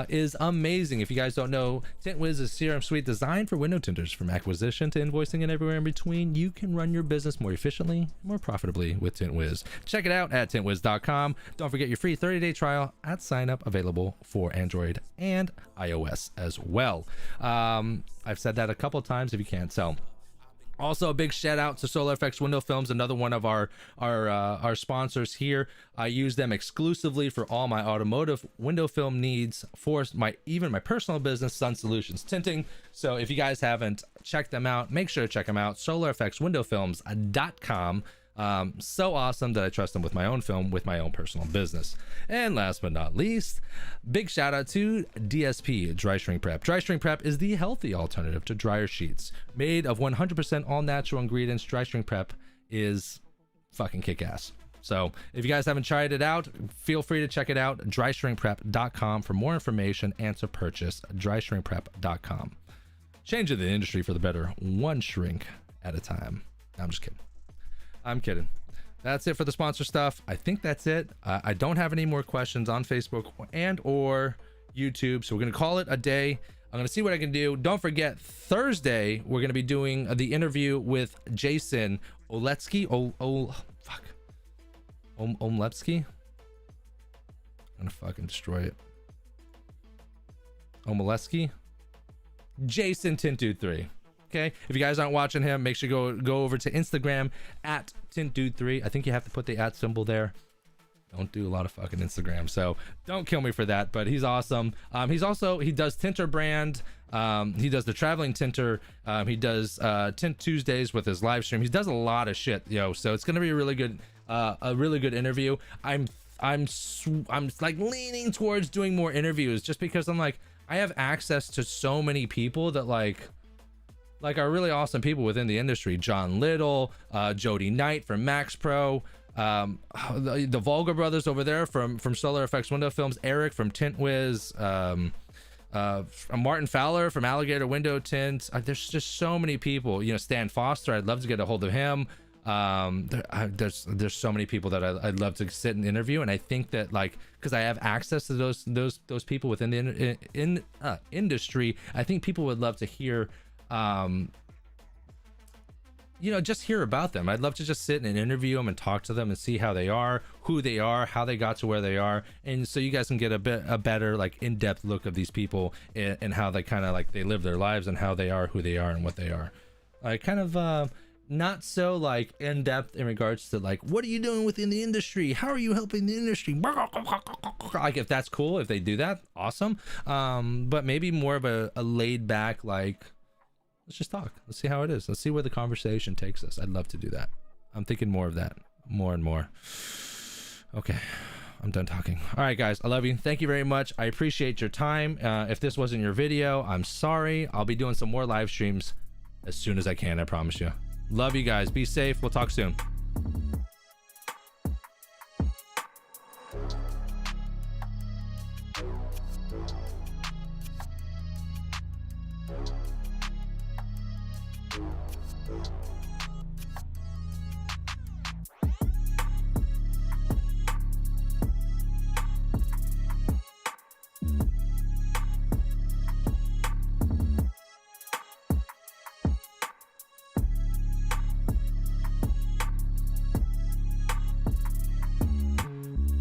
Is amazing. If you guys don't know, Tint Wiz is a CRM suite designed for window tinters. From acquisition to invoicing and everywhere in between, you can run your business more efficiently, more profitably with Tint Wiz. Check it out at tintwiz.com. Don't forget your free 30-day trial at sign up, available for Android and iOS as well. I've said that a couple times if you can't tell. Also, a big shout out to Solar Effects Window Films, another one of our sponsors here. I use them exclusively for all my automotive window film needs for even my personal business, Sun Solutions Tinting. So if you guys haven't checked them out, make sure to check them out. SolarEffectsWindowFilms.com. So awesome that I trust them with my own film, with my own personal business. And last but not least, big shout out to DSP Dry Shrink Prep. Dry Shrink Prep is the healthy alternative to dryer sheets. Made of 100% all natural ingredients, Dry Shrink Prep is fucking kick-ass. So if you guys haven't tried it out, feel free to check it out. DryShrinkPrep.com for more information and to purchase. DryShrinkPrep.com. Changing the industry for the better, one shrink at a time. I'm just kidding. I'm kidding. That's it for the sponsor stuff. I think that's it. I don't have any more questions on Facebook and or YouTube, so we're gonna call it a day. I'm gonna see what I can do. Don't forget, Thursday we're gonna be doing the interview with Jason Oletsky. Omlepsky. I'm gonna fucking destroy it. Omeleski. Jason Tint Dude 3. Okay, if you guys aren't watching him, make sure you go over to Instagram at TintDude3. I think you have to put the @ symbol there. Don't do a lot of fucking Instagram, so don't kill me for that. But he's awesome. He does Tinter brand. He does the traveling tinter. He does Tint Tuesdays with his live stream. He does a lot of shit, so it's gonna be a really good interview. I'm like leaning towards doing more interviews just because I'm like, I have access to so many people that like are really awesome people within the industry. John Little, Jody Knight from Max Pro, the Vulgar brothers over there from Solar Effects Window Films, Eric from Tint Wiz, Martin Fowler from Alligator Window Tint. There's just so many people. Stan Foster, I'd love to get a hold of him. There's so many people that I'd love to sit and interview, and I think that because I have access to those people within the industry, I think people would love to hear just hear about them. I'd love to just sit and interview them and talk to them and see how they are, who they are, how they got to where they are, and so you guys can get a better in-depth look of these people and how they kind of they live their lives and how they are, who they are, and what they are. Not so in depth in regards to what are you doing within the industry, how are you helping the industry, if that's cool, if they do that, awesome. But maybe more of a laid back let's just talk, let's see how it is, let's see where the conversation takes us. I'd love to do that. I'm thinking more of that, more and more. Okay, I'm done talking. All right guys, I love you, thank you very much, I appreciate your time. If this wasn't your video, I'm sorry. I'll be doing some more live streams as soon as I can, I promise you. Love you guys. Be safe. We'll talk soon.